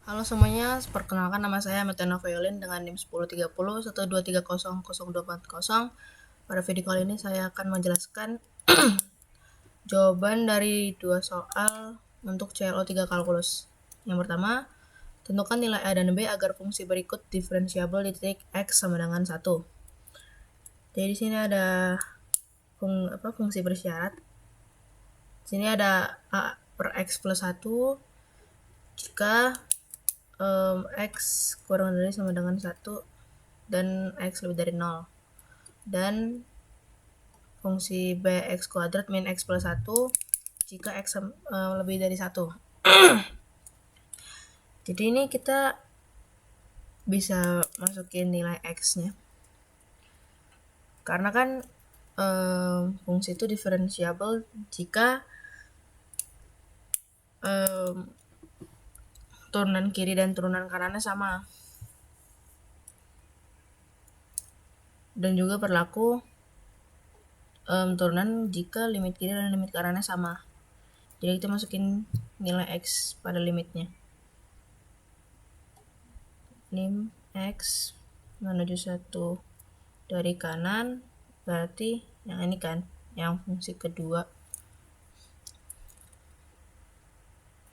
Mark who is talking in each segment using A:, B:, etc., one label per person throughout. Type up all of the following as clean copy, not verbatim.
A: Halo semuanya, perkenalkan nama saya Metena Violin dengan NIM 1030 123000240. Pada video kali ini saya akan menjelaskan jawaban dari dua soal untuk CLO3 kalkulus. Yang pertama, tentukan nilai A dan B agar fungsi berikut diferensiabel di titik X sama dengan 1. Jadi di sini ada fungsi bersyarat. Di sini ada A per X plus 1 jika X kurang dari sama dengan 1 dan X lebih dari 0, dan fungsi bx kuadrat min X plus 1 jika X lebih dari 1. Jadi ini kita bisa masukin nilai X nya karena kan fungsi itu diferensiabel jika turunan kiri dan turunan kanannya sama, dan juga berlaku turunan jika limit kiri dan limit kanannya sama. Jadi kita masukin nilai X pada limitnya. Lim X menuju 1 dari kanan berarti yang ini kan, yang fungsi kedua.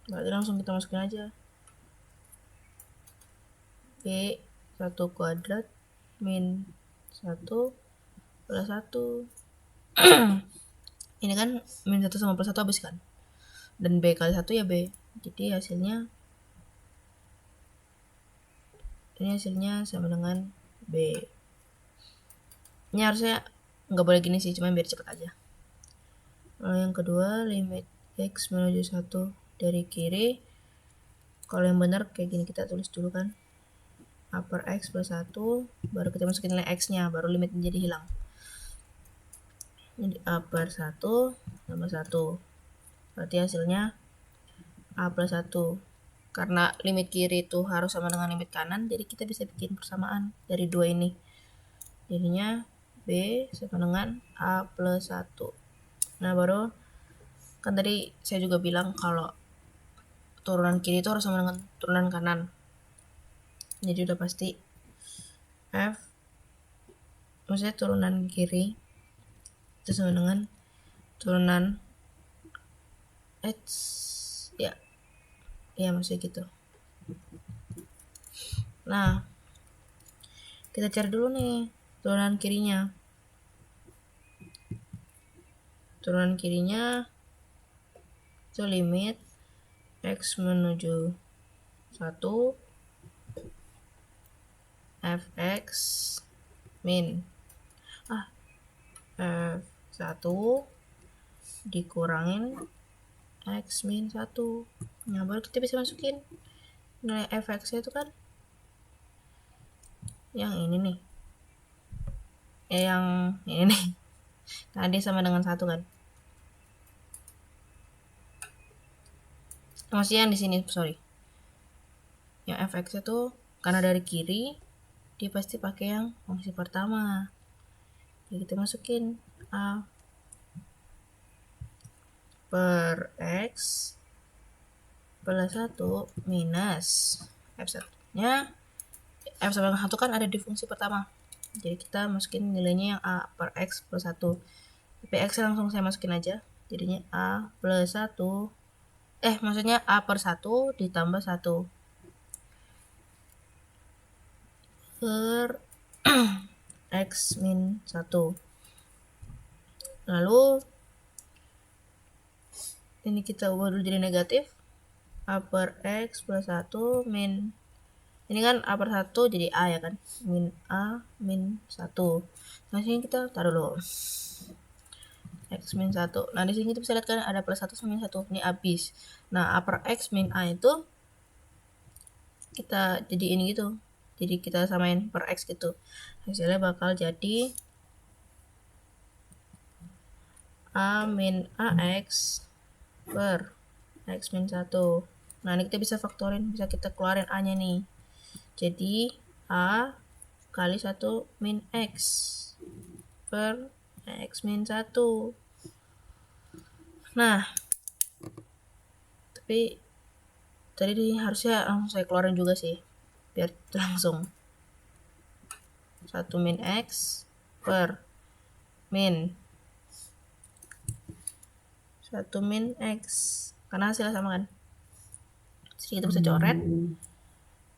A: Berarti langsung kita masukin aja B 1 kuadrat min 1 plus 1. Ini kan min 1 sama plus 1 habis kan, dan B kali 1 ya B, jadi hasilnya sama dengan B. Ini harusnya nggak boleh gini sih, cuma biar cepat aja. Lalu yang kedua, limit X menuju 1 dari kiri. Kalau yang benar kayak gini, kita tulis dulu kan, A per X plus 1, baru kita masukin nilai X nya, baru limit menjadi hilang. Jadi A per 1 tambah 1, berarti hasilnya A plus 1. Karena limit kiri itu harus sama dengan limit kanan, jadi kita bisa bikin persamaan dari dua ini. Jadinya B sama dengan A plus 1. Nah baru, kan tadi saya juga bilang kalau turunan kiri itu harus sama dengan turunan kanan. Jadi udah pasti F, maksudnya turunan kiri itu sama dengan turunan X, ya maksudnya gitu. Nah kita cari dulu nih turunan kirinya. Turunan kirinya itu limit X menuju 1 Fx min F1 dikurangin X min 1. Nah baru kita bisa masukin nilai Fx itu kan yang ini nih, yang ini nih, karena dia sama dengan 1 kan. Maksudnya yang di sini, sorry, yang Fx itu karena dari kiri dia pasti pakai yang fungsi pertama. Jadi kita masukin A per X plus 1 minus F1 nya, F sama dengan 1 kan ada di fungsi pertama, jadi kita masukin nilainya yang A per X plus 1. Tapi X langsung saya masukin aja, jadinya A plus 1, maksudnya A per 1 ditambah 1 per X min 1. Lalu ini kita ubah dulu jadi negatif, A per X plus 1 min, ini kan A per 1 jadi A ya kan, min A min 1. Nah sini kita taruh dulu X min 1. Nah di sini kita bisa lihat kan ada plus 1 sama min 1, ini habis. Nah A per X min A itu kita jadi ini gitu, jadi kita samain per X gitu, hasilnya bakal jadi A min AX per X min 1. Nah ini kita bisa faktorin, bisa kita keluarin A nya nih, jadi A kali 1 min X per X min 1. Nah tapi tadi harusnya langsung saya keluarin juga sih, biar langsung 1 min X per min 1 min X, karena hasilnya sama kan. Jadi kita bisa coret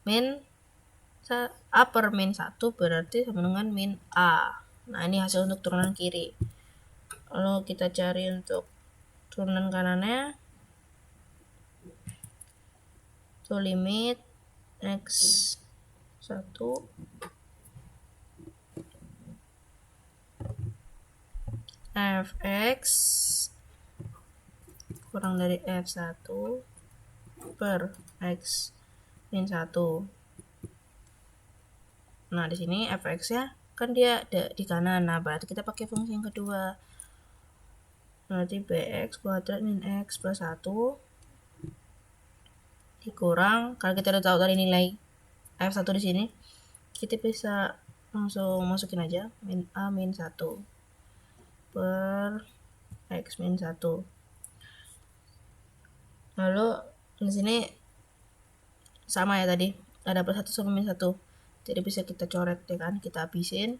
A: min A per min 1 berarti sama dengan min A. Nah, ini hasil untuk turunan kiri. Lalu kita cari untuk turunan kanannya. Itu limit X1 Fx kurang dari F1 per X min 1. Nah, di sini Fx-nya kan dia ada di kanan. Nah, berarti kita pakai fungsi yang kedua. Berarti Bx kuadrat min X plus 1 dikurang, kalau kita udah tahu tadi nilai F1 di sini, kita bisa langsung masukin aja min A min 1 per X min 1. Lalu di sini sama ya tadi, ada plus 1 sama min 1. Jadi bisa kita coret ya kan, kita habisin.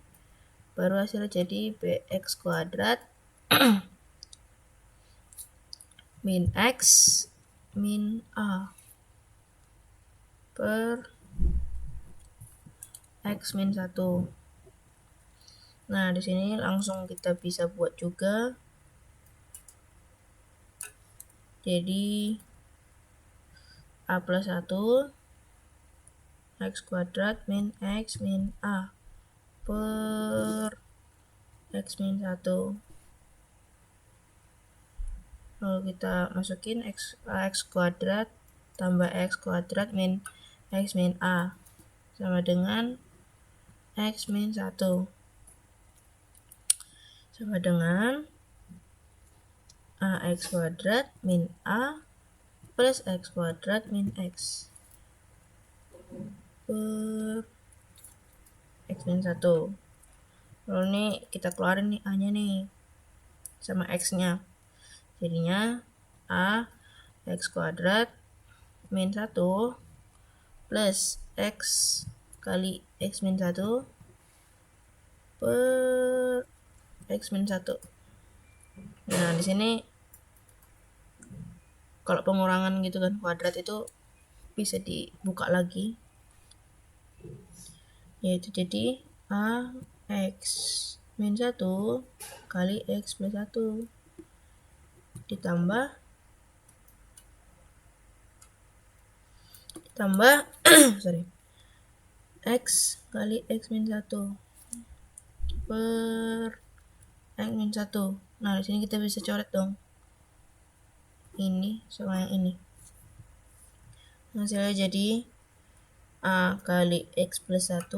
A: Baru hasilnya jadi Bx kuadrat min X min A per X min 1. Nah, di sini langsung kita bisa buat juga. Jadi A plus 1 X kuadrat min X min A per X min 1. Lalu kita masukin X kuadrat tambah X kuadrat min X min A sama dengan X min 1 sama dengan AX kuadrat min A plus X kuadrat min X per X min 1. Lalu ini kita keluarin nih A-nya nih sama X-nya. Jadinya A X kuadrat min 1 plus X kali X min 1 per X min 1. Nah, di sini kalau pengurangan gitu kan kuadrat itu bisa dibuka lagi, yaitu jadi A X min 1 kali X plus 1 ditambah X kali X min 1 per X min 1. Nah, di sini kita bisa coret dong ini sama yang ini. Hasilnya jadi A kali X plus 1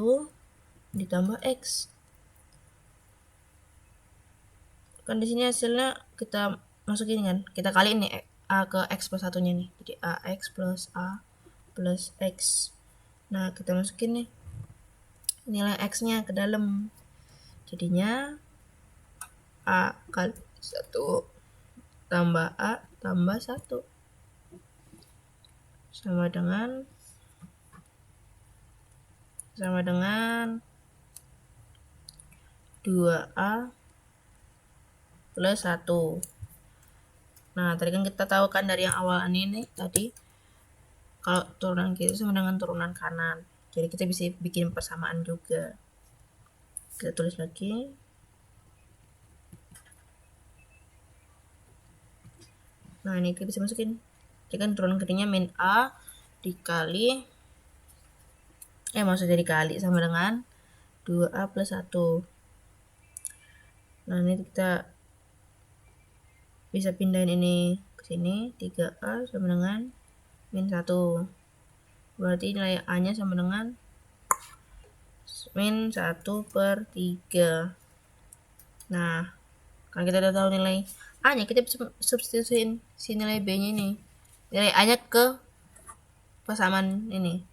A: ditambah X. Kan di sini hasilnya kita masukin kan, kita kali ini A ke X plus 1 nya nih, jadi AX plus A plus X. Nah, kita masukin nih nilai X nya ke dalam, jadinya A kali 1 tambah A tambah 1 sama dengan 2A plus 1. Nah, tadi kan kita tahu kan dari yang awal ini nih tadi, kalau turunan kiri sama dengan turunan kanan. Jadi kita bisa bikin persamaan juga. Kita tulis lagi. Nah, ini kita bisa masukin. Jadi kan turunan kirinya min A dikali maksudnya dikali sama dengan 2A plus 1. Nah, ini kita bisa pindahin ini ke sini, 3A sama dengan min 1. Berarti nilai A nya sama dengan min 1 per 3. Nah, kalau kita udah tahu nilai A nya, kita bisa substitusiin si nilai B nya ini, nilai A nya ke persamaan ini.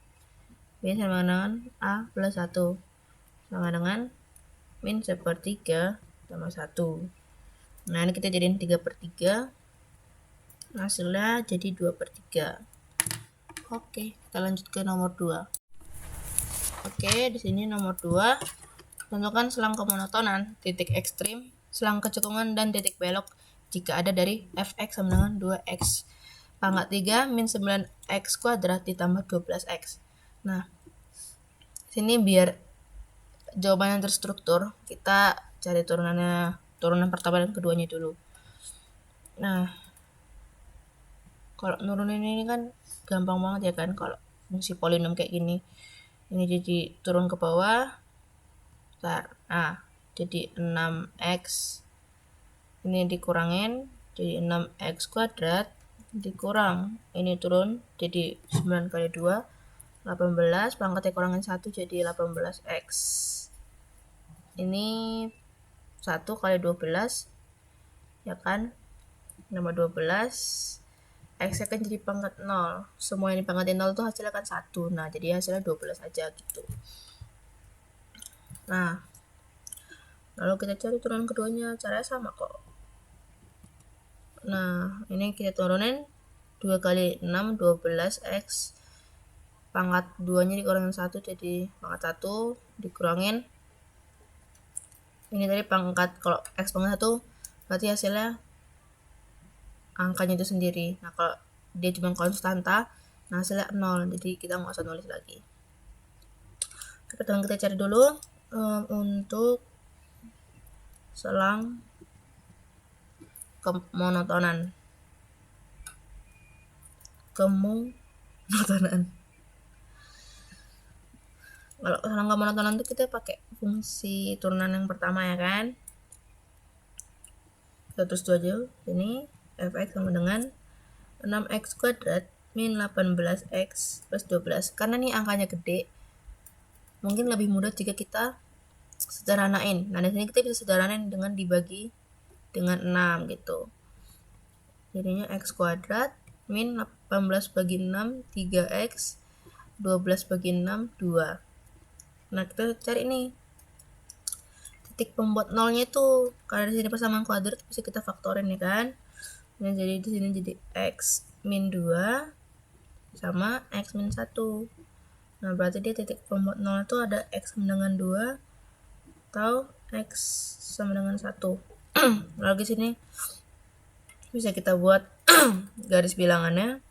A: B sama dengan A plus 1 sama dengan min 1/3 tambah 1. Nah, ini kita jadiin 3/3. Hasilnya jadi 2/3. Oke, kita lanjut ke nomor 2. Oke, di sini nomor 2, tentukan selang kemonotonan, titik ekstrim, selang kecekungan, dan titik belok jika ada dari fx sama dengan 2x. Pangkat 3 min 9x kuadrat ditambah 12x. Nah, sini biar jawabannya terstruktur, kita cari turunan pertama dan keduanya dulu. Nah, kalau nurunin ini kan gampang banget ya kan, kalau fungsi polinom kayak gini. Ini jadi turun ke bawah. Nah, jadi 6x. Ini dikurangin jadi 6x kuadrat dikurang ini turun jadi 9 kali 2 18, pangkatnya kurangin 1 jadi 18x. Ini 1 kali 12 ya kan, nama 12, x akan jadi pangkat 0. Semua ini pangkatnya 0 tuh hasilnya kan 1. Nah, jadi hasilnya 12 aja gitu. Nah, lalu kita cari turunan keduanya, caranya sama kok. Nah, ini kita turunin 2 kali 6, 12x. Pangkat 2-nya dikurangin 1 jadi pangkat 1 dikurangin. Ini tadi pangkat, kalau x pangkat 1 berarti hasilnya angkanya itu sendiri. Nah, kalau dia cuma konstanta, nah hasilnya 0. Jadi kita nggak usah nulis lagi. Pertama kita cari dulu untuk selang kemonotonan. Kalau selang kemonotonan itu kita pakai fungsi turunan yang pertama ya kan. Kita terus 2 aja. Ini fx sama dengan 6x kuadrat min 18x plus 12. Karena nih angkanya gede, mungkin lebih mudah jika kita sederhanain. Nah, di sini kita bisa sederhanain dengan dibagi dengan 6 gitu. Jadinya x kuadrat min 18 bagi 6 3x, 12 bagi 6 2. Nah, kita cari nih titik pembuat nolnya itu, karena di sini persamaan kuadrat bisa kita faktorin ya kan. Nah, jadi di sini jadi x min 2 sama x min 1. Nah, berarti dia titik pembuat nol itu ada x sama dengan 2 atau x sama dengan 1. Lalu di sini bisa kita buat garis bilangannya.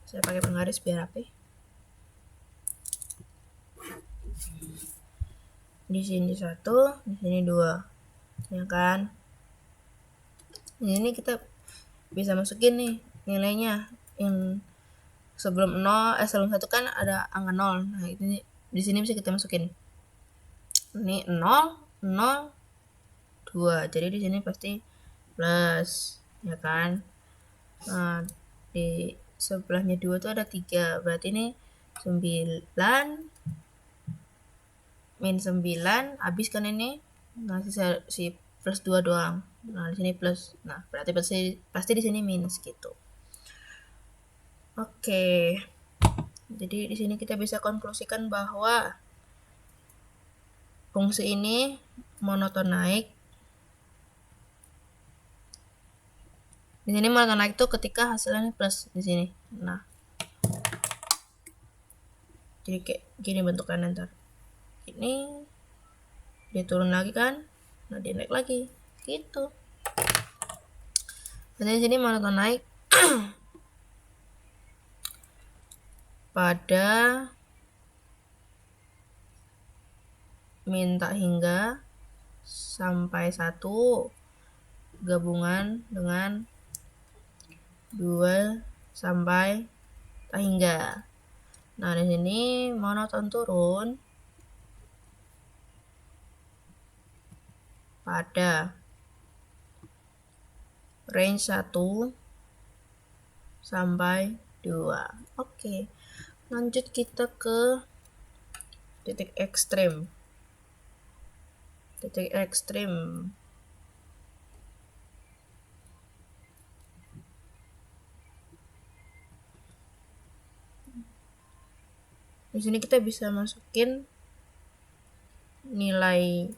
A: Saya pakai penggaris biar rapi. Di sini 1, di sini 2. Ya kan? Ini kita bisa masukin nih nilainya. Yang sebelum 0, sebelum 1 kan ada angka 0. Nah, ini di sini bisa kita masukin. Ini 0, 0, 2. Jadi di sini pasti plus, ya kan? Nah, di sebelahnya 2 itu ada 3. Berarti ini 9 min 9 habis kan ini. Nah, sisa si plus 2 doang. Nah, di sini plus. Nah, berarti pasti di sini minus gitu. Oke. Jadi di sini kita bisa konklusikan bahwa fungsi ini monoton naik. Di sini monoton naik itu ketika hasilnya plus di sini. Nah, jadi kayak gini bentukannya ntar. Ini dia turun lagi kan, nah dia naik lagi gitu. Dan di sini monoton naik pada min tak hingga sampai 1 gabungan dengan 2 sampai tak hingga. Nah, di sini monoton turun pada range 1 sampai 2. Oke. Lanjut kita ke titik ekstrim. Titik ekstrim. Di sini kita bisa masukin nilai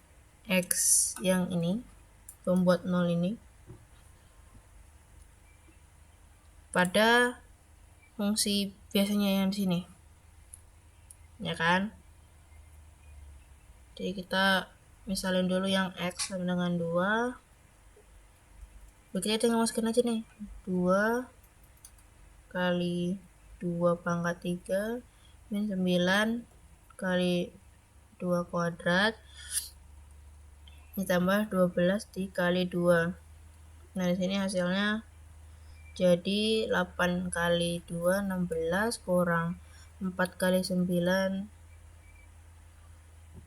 A: x yang ini, pembuat 0 ini pada fungsi biasanya yang di sini, ya kan? Jadi kita misalin dulu yang X sama dengan 2. Kita tinggal masukin aja nih, 2 kali 2 pangkat 3 min 9 kali 2 kuadrat ditambah 12 dikali 2. Nah, di sini hasilnya jadi 8 kali 2 16 kurang 4 kali 9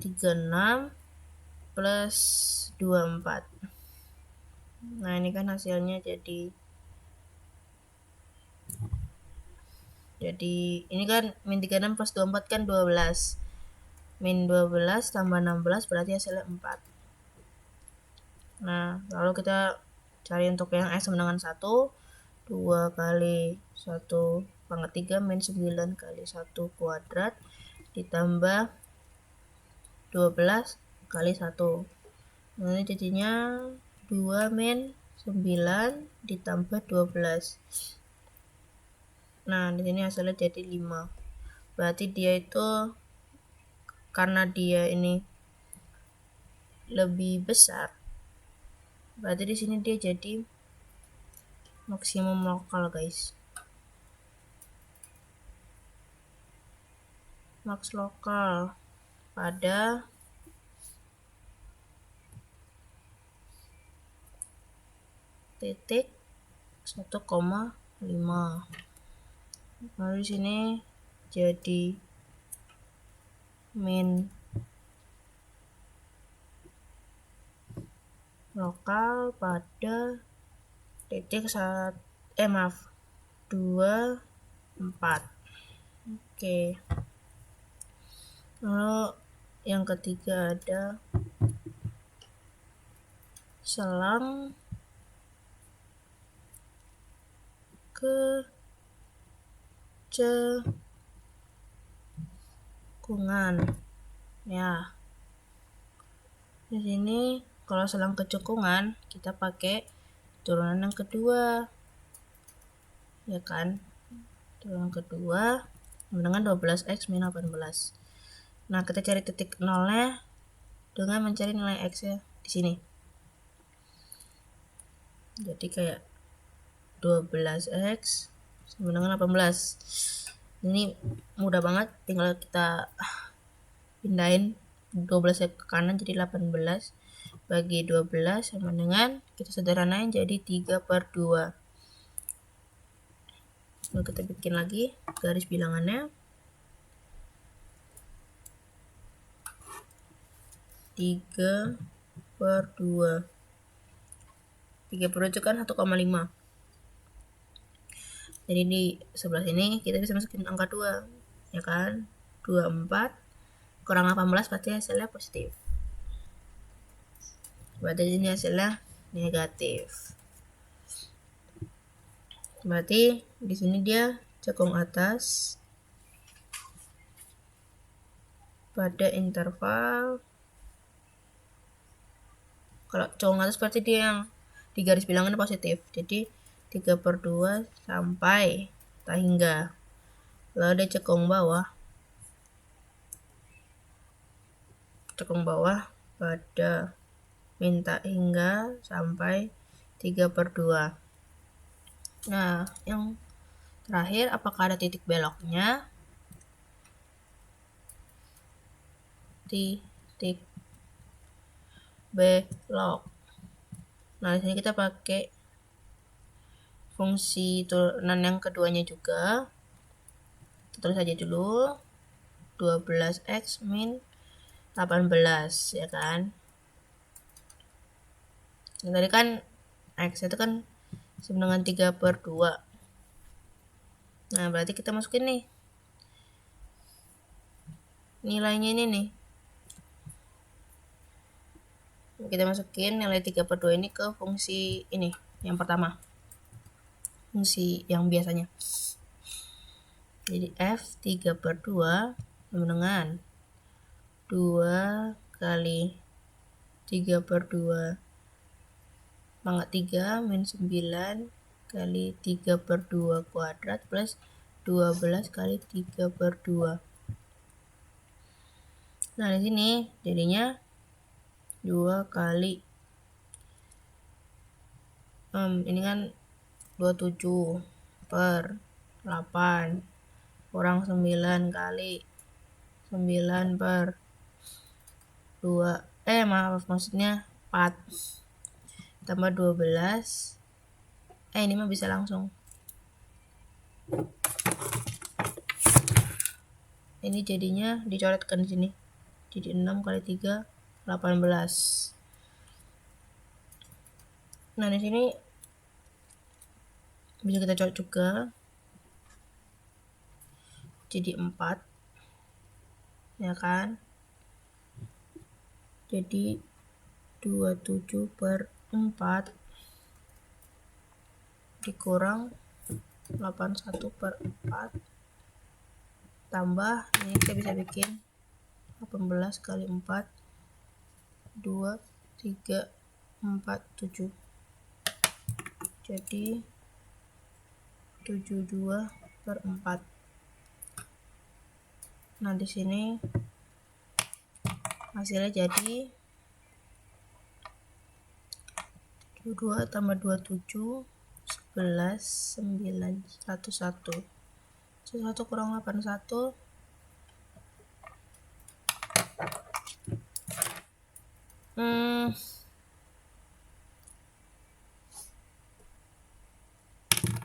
A: 36 plus 24. Nah, ini kan hasilnya jadi ini kan min 36 plus 24 kan 12. Min 12 tambah 16 berarti hasilnya 4. Nah, lalu kita cari untuk yang X sama dengan 1. 2 kali 1 pangkat 3 min 9 kali 1 kuadrat ditambah 12 kali 1. Nah, ini jadinya 2 min 9 ditambah 12. Nah, di sini hasilnya jadi 5. Berarti dia itu karena dia ini lebih besar, berarti di sini dia jadi maksimum lokal, guys. Max lokal pada titik 1,5. Lalu di sini jadi min lokal pada titik 2, 4. Oke. Lalu yang ketiga ada selang kecekungan. Ya. Di sini kalau selang kecekungan kita pakai turunan yang kedua. Ya kan? Turunan kedua dengan 12x min 18. Nah, kita cari titik nolnya dengan mencari nilai x-nya di sini. Jadi kayak 12x sama dengan 18. Ini mudah banget, tinggal kita pindahin 12 ke kanan jadi 18 bagi 12 sama dengan, kita sederhanain jadi 3/2. Lalu kita bikin lagi garis bilangannya. 3/2. 3/2 itu kan 1,5. Jadi di sebelah sini kita bisa masukin angka 2, ya kan? 24 kurang 18 berarti hasilnya positif. Berarti ini hasilnya negatif. Berarti di sini dia cekung atas pada interval. Kalau cekung atas berarti dia yang di garis bilangan positif. Jadi 3/2 sampai tak hingga. Lalu ada cekung bawah. Cekung bawah pada minta hingga sampai 3/2. Nah, yang terakhir apakah ada titik beloknya? Titik belok. Nah, di sini kita pakai fungsi turunan yang keduanya juga. Kita tulis aja dulu 12x min 18, ya kan? Yang tadi kan x itu kan sama dengan 3/2. Nah, berarti kita masukin nih nilainya ini nih. Kita masukin nilai 3/2 ini ke fungsi ini, yang pertama. Fungsi yang biasanya. Jadi f 3/2 sama dengan 2 kali 3/2 pangkat 3 min 9 kali 3/2 kuadrat plus 12 kali 3/2. Nah, di sini jadinya 2 kali ini kan 27 per 8 kurang 9 kali 9 per 2 maksudnya 4 tambah 12. Ini mah bisa langsung. Ini jadinya dicoretkan di sini. Jadi 6 kali 3 18. Nah, di sini bisa kita coret juga. Jadi 4. Ya kan? Jadi 27 per 4 dikurang 81 per 4 tambah, ini kita bisa bikin 18 kali 4 2 3 4 7, jadi 72 per 4. Nah, di sini hasilnya jadi 22 tambah 27 11 9 101 101 kurang 81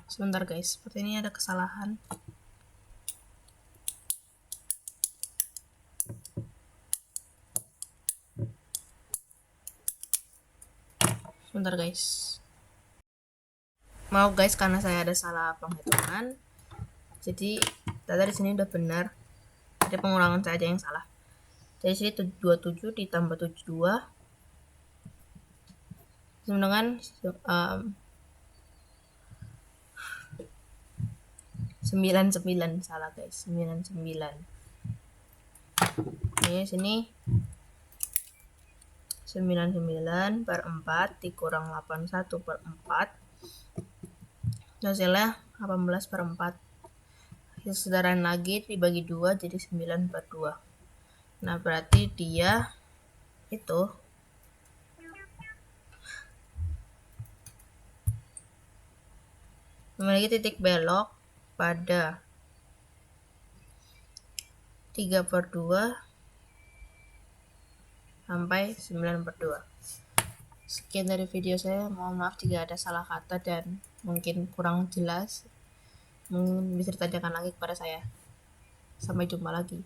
A: sebentar guys, seperti ini ada kesalahan. Sebentar guys, maaf guys karena saya ada salah penghitungan. Jadi data di sini udah benar, ada pengurangan saja yang salah. Jadi sini 27 ditambah 72 sama dengan 99, salah guys, 99. Ini sini 99 per 4 dikurang 81 per 4, hasilnya 18 per 4. Sederhana lagi dibagi 2 jadi 9 per 2. Nah, berarti dia itu memiliki titik belok pada 3/2 sampai 9/2. Sekian dari video saya, mohon maaf jika ada salah kata dan mungkin kurang jelas. Mungkin bisa ditanyakan lagi kepada saya. Sampai jumpa lagi.